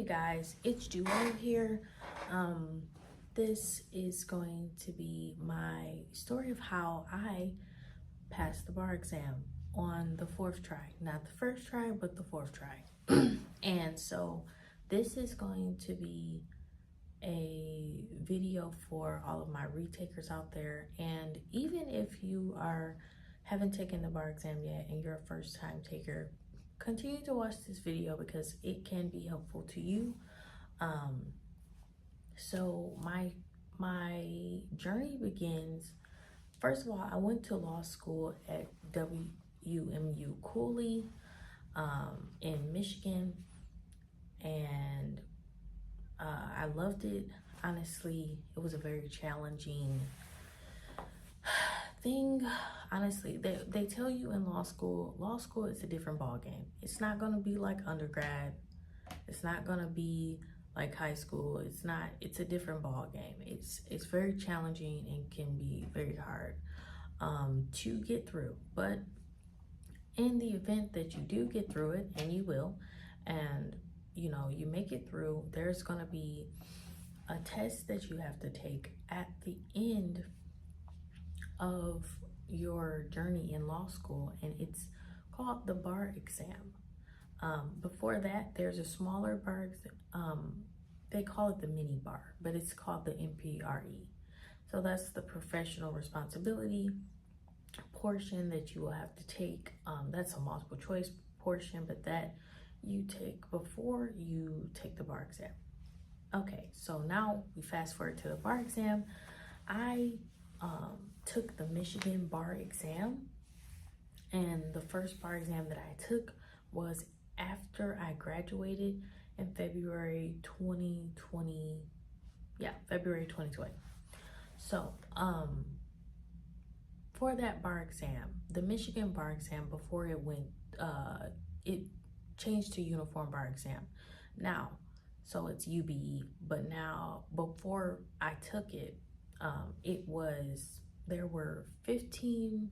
guys, it's Jewel here. This is going to be my story of how I passed the bar exam on the fourth try. Not the first try, but the fourth try. And so this is going to be a video for all of my retakers out there. And even if you haven't taken the bar exam yet and you're a first time taker, continue to watch this video because it can be helpful to you. So my journey begins. First of all, I went to law school at WMU Cooley in Michigan, and I loved it. Honestly, it was a very challenging thing. Honestly, they tell you in law school is a different ball game. It's not gonna be like undergrad. It's not gonna be like high school. It's a different ball game. It's very challenging and can be very hard to get through. But in the event that you do get through it, and you will, and you make it through, there's gonna be a test that you have to take at the end of your journey in law school, and it's called the bar exam. Before that, there's a smaller bar exam. They call it the mini bar, but it's called the MPRE. So that's the professional responsibility portion that you will have to take. That's a multiple choice portion, but that you take before you take the bar exam. Okay, so now we fast forward to the bar exam. I took the Michigan bar exam, and the first bar exam that I took was after I graduated in February 2020. Yeah, February 2020. So for that bar exam, the Michigan bar exam, before it changed to uniform bar exam now, so it's UBE. But now, before I took it, there were 15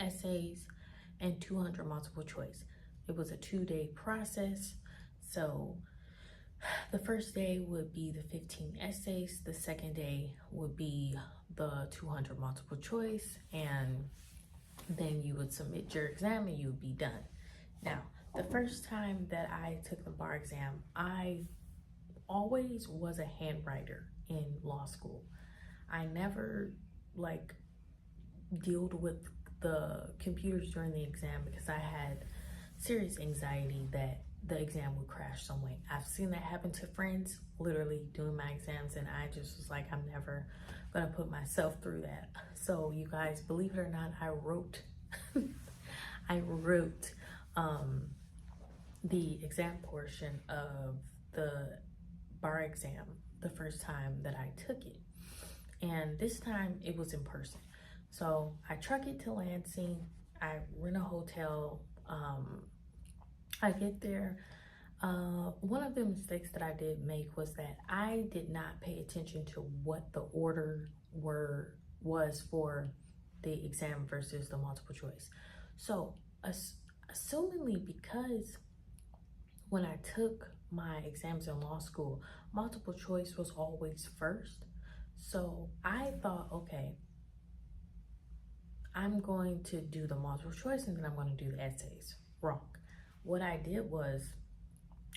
essays and 200 multiple choice. It was a 2-day process. So the first day would be the 15 essays, the second day would be the 200 multiple choice, and then you would submit your exam and you would be done. Now, the first time that I took the bar exam, I always was a handwriter in law school. I never dealt with the computers during the exam because I had serious anxiety that the exam would crash some way. I've seen that happen to friends literally doing my exams, and I just was like, I'm never gonna put myself through that. So you guys, believe it or not, I wrote the exam portion of the bar exam the first time that I took it. And this time it was in person. So I truck it to Lansing, I rent a hotel, I get there. One of the mistakes that I did make was that I did not pay attention to what the order was for the exam versus the multiple choice. So assumingly, because when I took my exams in law school, multiple choice was always first. So I thought, okay, I'm going to do the multiple choice and then I'm going to do the essays. Wrong. What I did was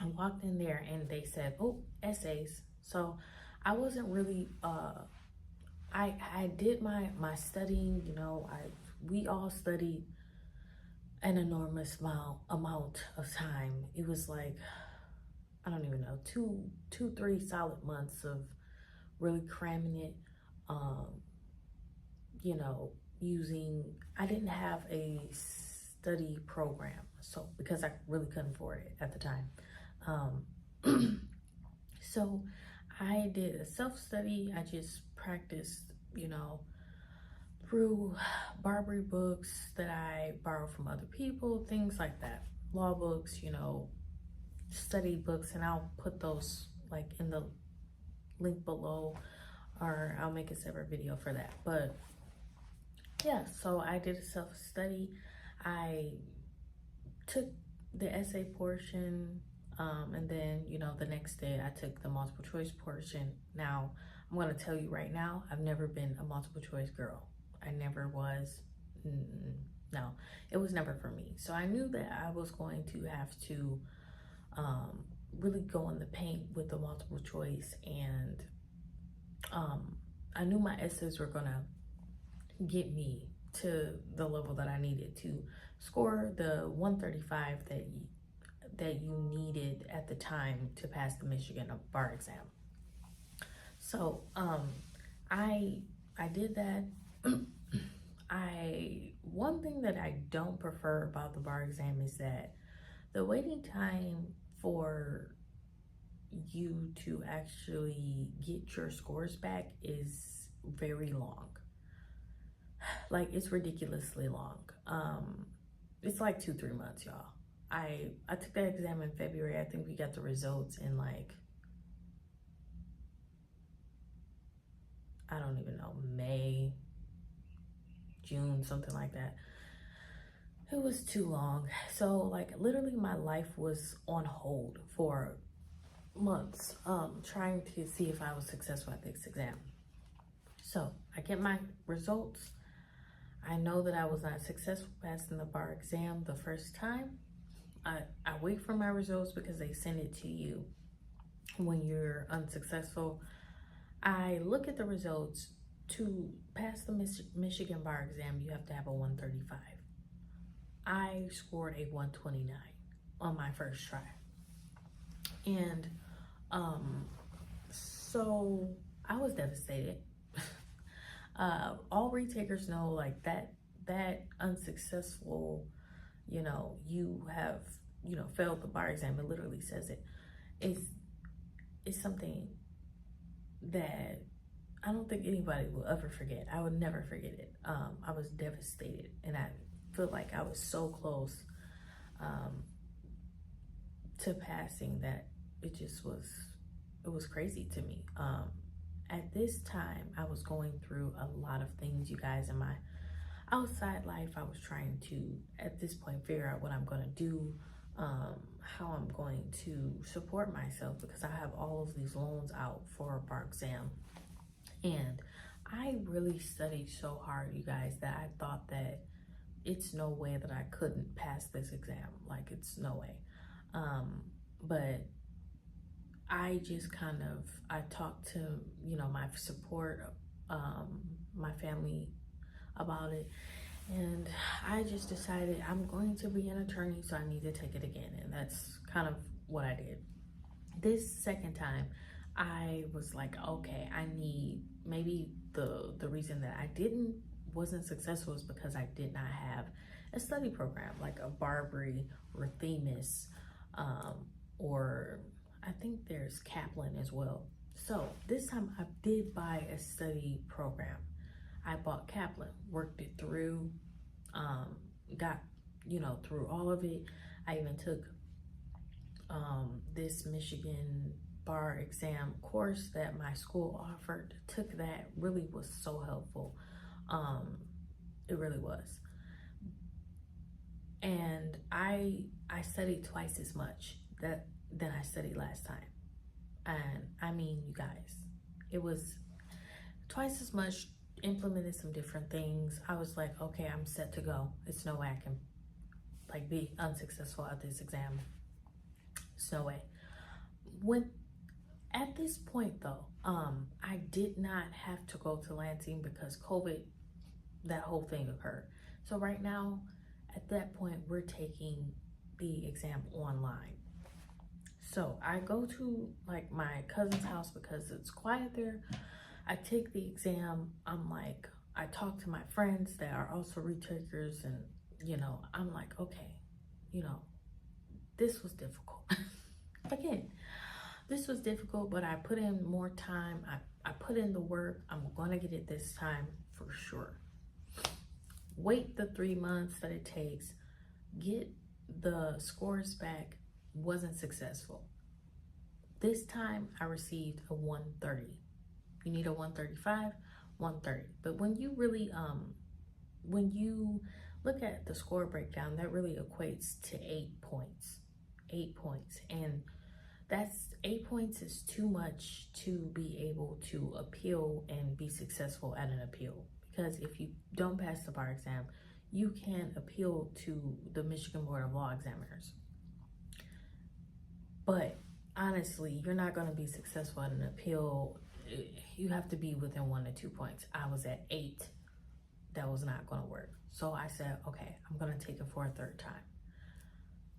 I walked in there and they said, oh, essays. So I wasn't really, I did my studying, we all studied an enormous amount of time. It was like, I don't even know, 3 solid months of really cramming it, I didn't have a study program, so because I really couldn't afford it at the time. So I did a self-study. I just practiced, through Barbary books that I borrowed from other people, things like that, law books, study books, and I'll put those in the link below, or I'll make a separate video for that. But yeah, so I did a self-study. I took the essay portion And then, you know, the next day I took the multiple choice portion. Now, I'm going to tell you right now, I've never been a multiple choice girl. I never was. No, it was never for me. So I knew that I was going to have to really go in the paint with the multiple choice. And I knew my essays were going to get me to the level that I needed to score the 135 that you needed at the time to pass the Michigan bar exam. So I did that. One thing that I don't prefer about the bar exam is that the waiting time for you to actually get your scores back is very long. Like, it's ridiculously long. It's like 2-3 months, y'all. I took that exam in February. I think we got the results in like, I don't even know, May, June, something like that. It was too long. So like literally my life was on hold for months, trying to see if I was successful at this exam. So I get my results. I know that I was not successful passing the bar exam the first time. I wait for my results because they send it to you when you're unsuccessful. I look at the results. To pass the Michigan bar exam, you have to have a 135. I scored a 129 on my first try. And so I was devastated. All retakers know, like, that unsuccessful, you know, you have, you know, failed the bar exam. It literally says it. It's something that I don't think anybody will ever forget. I would never forget it. I was devastated, and I feel like I was so close to passing that it just was, it was crazy to me. At this time, I was going through a lot of things, you guys. In my outside life, I was trying to, at this point, figure out what I'm going to do, how I'm going to support myself, because I have all of these loans out for a bar exam. And I really studied so hard, you guys, that I thought that it's no way that I couldn't pass this exam. Like, it's no way. But I just kind of, I talked to, you know, my support, my family about it. And I just decided I'm going to be an attorney, so I need to take it again. And that's kind of what I did. This second time, I was like, okay, I need, maybe the reason that I wasn't successful is because I did not have a study program like a Barbary or Themis, or I think there's Kaplan as well. So this time I did buy a study program. I bought Kaplan, worked it through, got, you know, through all of it. I even took this Michigan bar exam course that my school offered. Took that, really was so helpful. It really was. And I studied twice as much than I studied last time. And I mean, you guys, it was twice as much, implemented some different things. I was like, okay, I'm set to go. It's no way I can like be unsuccessful at this exam. It's no way. At this point though, I did not have to go to Lansing because COVID, that whole thing occurred. So right now, at that point, we're taking the exam online. So I go to like my cousin's house because it's quiet there. I take the exam. I'm like, I talk to my friends that are also retakers, and you know, I'm like, okay, you know, this was difficult. Again, this was difficult, but I put in more time. I put in the work. I'm gonna get it this time for sure. Wait the 3 months that it takes, get the scores back, wasn't successful. This time I received a 130. You need a 135, 130. But when you really, when you look at the score breakdown, that really equates to 8 points. 8 points. And that's 8 points is too much to be able to appeal and be successful at an appeal. Because if you don't pass the bar exam, you can appeal to the Michigan Board of Law Examiners. But honestly, you're not going to be successful at an appeal. You have to be within 1 to 2 points. I was at 8. That was not going to work. So I said, okay, I'm going to take it for a third time.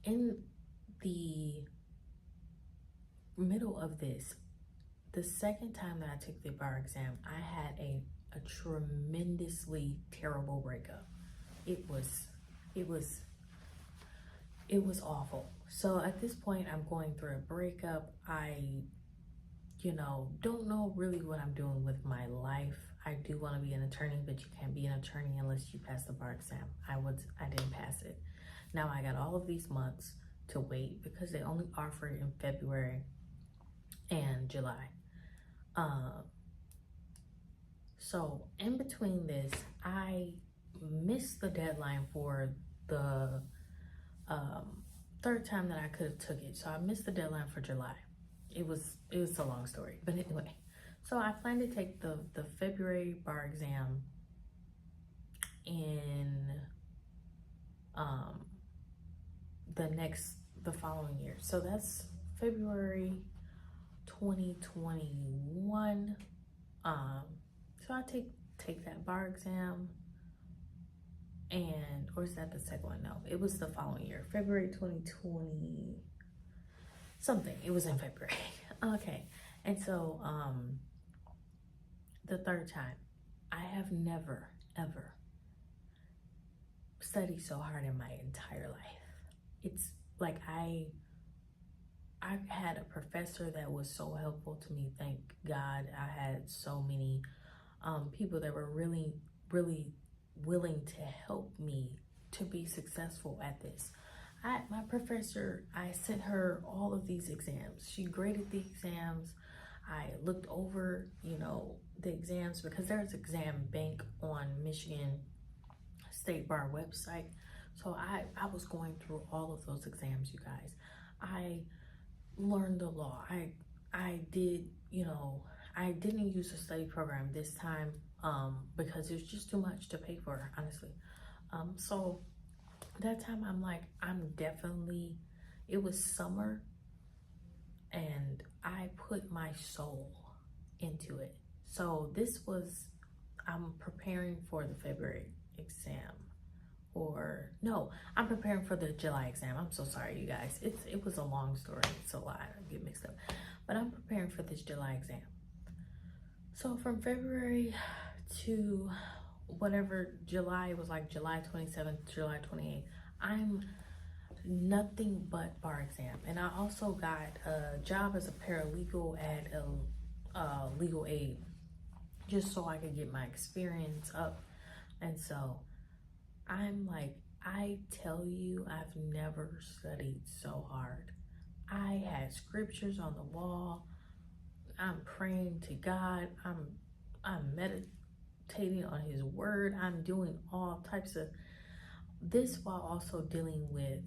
In the middle of this, the second time that I took the bar exam, I had a tremendously terrible breakup. It was awful. So at this point, I'm going through a breakup. I, don't know really what I'm doing with my life. I do want to be an attorney, but you can't be an attorney unless you pass the bar exam. I didn't pass it. Now I got all of these months to wait because they only offer it in February and July. So in between this, I missed the deadline for the third time that I could have took it. So I missed the deadline for July. It was a long story, but anyway. So I plan to take the February bar exam in the following year. So that's February 2021. So I take that bar exam, or is that the second one? No, it was the following year, February 2020 something. It was in February. Okay. And so the third time, I have never ever studied so hard in my entire life. It's like I had a professor that was so helpful to me. Thank God. I had so many people that were really, really willing to help me to be successful at this. My professor, I sent her all of these exams. She graded the exams. I looked over, the exams, because there's exam bank on Michigan State Bar website. So I was going through all of those exams, you guys. I learned the law. I did, I didn't use a study program this time because it was just too much to pay for, honestly. So that time it was summer and I put my soul into it. So I'm preparing for the February exam. I'm preparing for the July exam. I'm so sorry, you guys. It was a long story. It's a lot. I get mixed up. But I'm preparing for this July exam. So from February to whatever July, it was like July 27th, July 28th, I'm nothing but bar exam. And I also got a job as a paralegal at a legal aid, just so I could get my experience up. And so I'm like, I tell you, I've never studied so hard. I had scriptures on the wall. I'm praying to God. I'm meditating on his word. I'm doing all types of this while also dealing with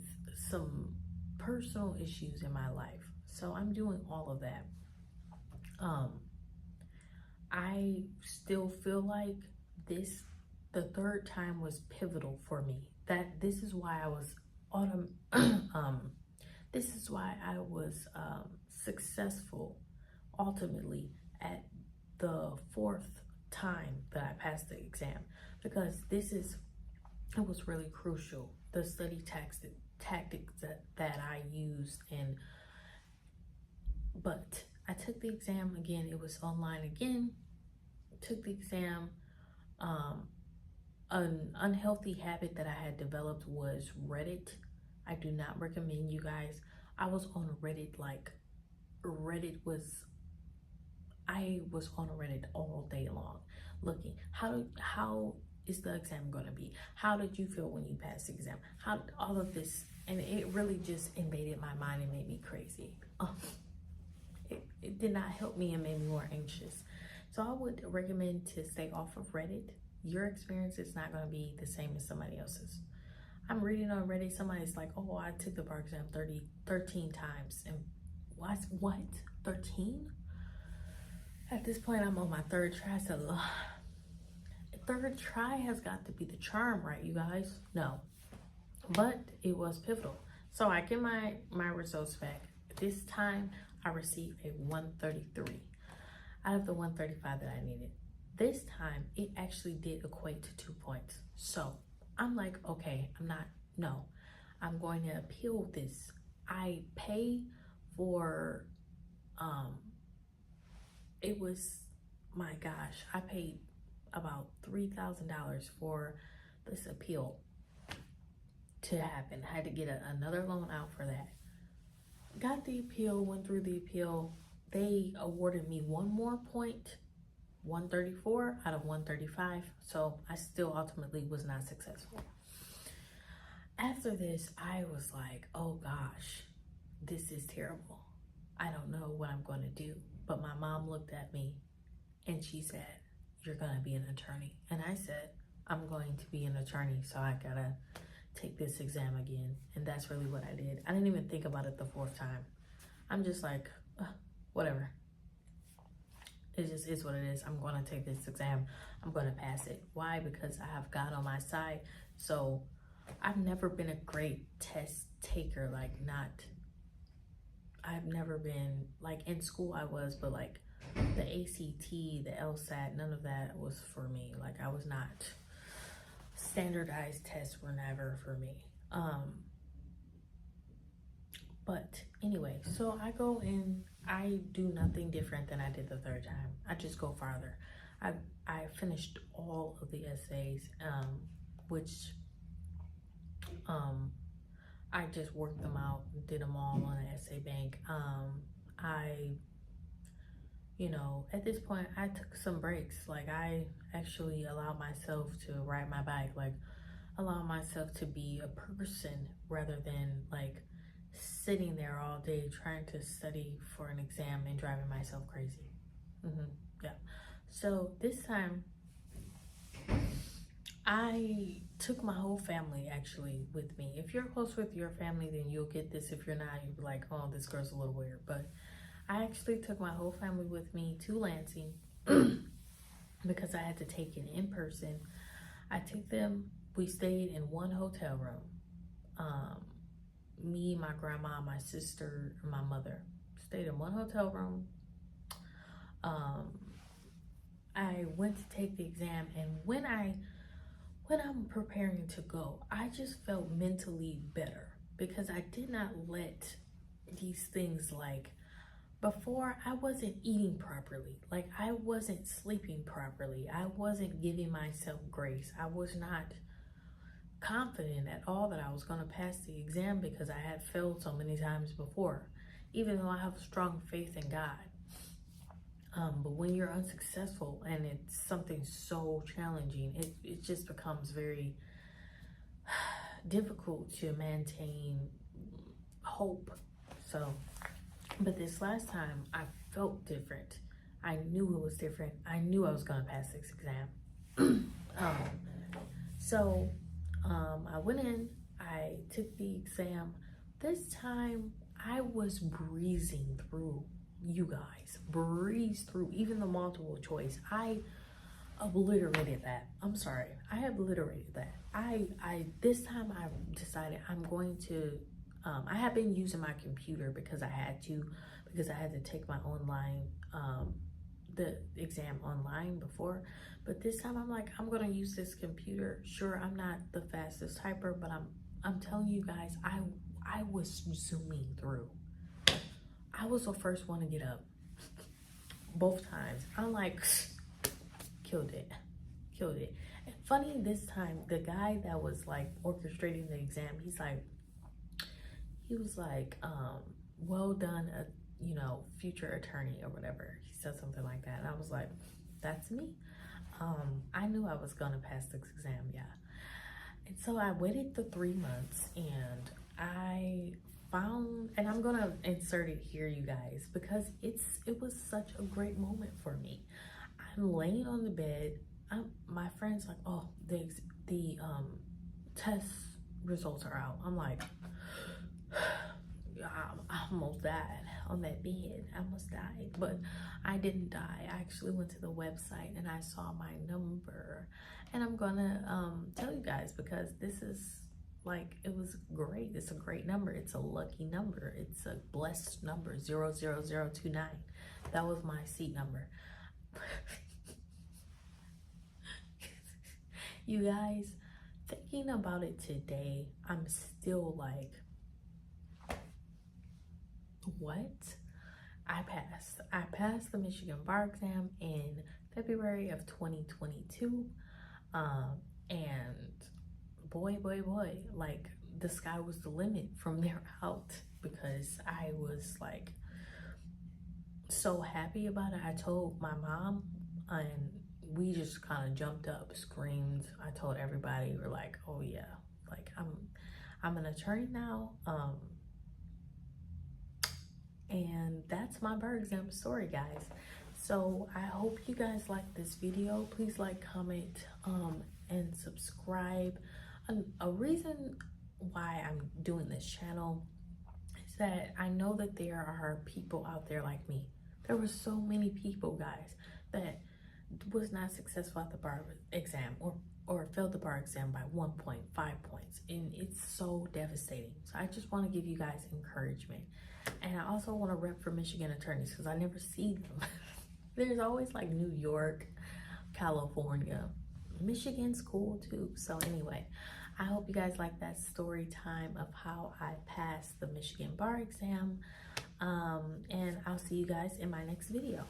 some personal issues in my life. So I'm doing all of that. I still feel like the third time was pivotal for me. That this is why I was successful ultimately at the fourth time that I passed the exam, because it was really crucial. The study tactics that I used, but I took the exam again. It was online again. Took the exam. An unhealthy habit that I had developed was Reddit. I do not recommend, you guys. I was on Reddit I was on Reddit all day long, looking how is the exam going to be? How did you feel when you passed the exam? How all of this, and it really just invaded my mind and made me crazy. It did not help me and made me more anxious. So I would recommend to stay off of Reddit. Your experience is not going to be the same as somebody else's. I I'm reading on Reddit, somebody's like, oh, I took the bar exam 13 times. And what? 13? At this point, I'm on my third try. I said, ugh. Third try has got to be the charm, right, you guys? No. But it was pivotal. So I get my results back. This time, I received a 133 out of the 135 that I needed. This time, it actually did equate to 2 points. So I'm like, okay, I'm going to appeal this. I pay for, it was, my gosh, I paid about $3,000 for this appeal to happen. I had to get another loan out for that. Got the appeal, went through the appeal. They awarded me one more point, 134 out of 135. So I still ultimately was not successful. After this, I was like, oh gosh, this is terrible. I don't know what I'm going to do. But my mom looked at me and she said, you're going to be an attorney. And I said, I'm going to be an attorney, so I gotta take this exam again. And that's really what I did. I didn't even think about it the fourth time. I'm just like, whatever. It just is what it is. I'm going to take this exam. I'm going to pass it. Why? Because I have God on my side. So I've never been a great test taker. I've never been, like in school I was, but like the ACT, the LSAT, none of that was for me. Like I was not, standardized tests were never for me. But anyway, so I go in, I do nothing different than I did the third time. I just go farther. I finished all of the essays, which I just worked them out, did them all on the essay bank. At this point, I took some breaks. Like I actually allowed myself to ride my bike, like allow myself to be a person rather than like sitting there all day trying to study for an exam and driving myself crazy. Yeah. So this time, I took my whole family actually with me. If you're close with your family, then you'll get this. If you're not, you'll be like, oh, this girl's a little weird. But I actually took my whole family with me to Lansing because I had to take it in person. I took them, we stayed in one hotel room. Me, my grandma, my sister, and my mother stayed in one hotel room. I went to take the exam, and when I'm preparing to go, I just felt mentally better because I did not let these things, like before I wasn't eating properly, like I wasn't sleeping properly, I wasn't giving myself grace, I was not confident at all that I was going to pass the exam because I had failed so many times before, even though I have strong faith in God. But when you're unsuccessful and it's something so challenging, it just becomes very difficult to maintain hope. So, but this last time I felt different. I knew it was different. I knew I was going to pass this exam. I went in, I took the exam. This time I was breezing through, you guys, breeze through even the multiple choice. I obliterated that. I'm sorry, I obliterated that. This time I decided I'm going to, I have been using my computer because I had to take my online, the exam online before, but this time I'm like, I'm gonna use this computer. Sure, I'm not the fastest typer, but I'm telling you guys, I was zooming through. I was the first one to get up both times. I'm like, killed it. And funny, this time the guy that was like orchestrating the exam, he was like, well done, future attorney or whatever. He said something like that, and I was like, that's me. I knew I was gonna pass this exam, yeah. And so I waited the 3 months, and I found, and I'm gonna insert it here, you guys, because it was such a great moment for me. I'm laying on the bed. My friend's like, oh, the test results are out. I'm like, I almost died on that bed. I almost died, but I didn't die. I actually went to the website and I saw my number, and I'm gonna tell you guys, because this is like, it was great. It's a great number. It's a lucky number. It's a blessed number, 00029. That was my seat number. You guys, thinking about it today, I'm still like, what? I passed the Michigan bar exam in February of 2022. And boy, like, the sky was the limit from there out, because I was like so happy about it. I told my mom, and we just kind of jumped up, screamed. I told everybody. We're like, oh yeah, like I'm an attorney now. And that's my bar exam story, guys. So I hope you guys like this video. Please like, comment, and subscribe. A reason why I'm doing this channel is that I know that there are people out there like me. There were so many people, guys, that was not successful at the bar exam, or failed the bar exam by 1.5 points, and it's so devastating. So I just want to give you guys encouragement, and I also want to rep for Michigan attorneys, because I never see them. There's always like New York, California. Michigan's cool too. So anyway, I hope you guys like that story time of how I passed the Michigan bar exam, and I'll see you guys in my next video.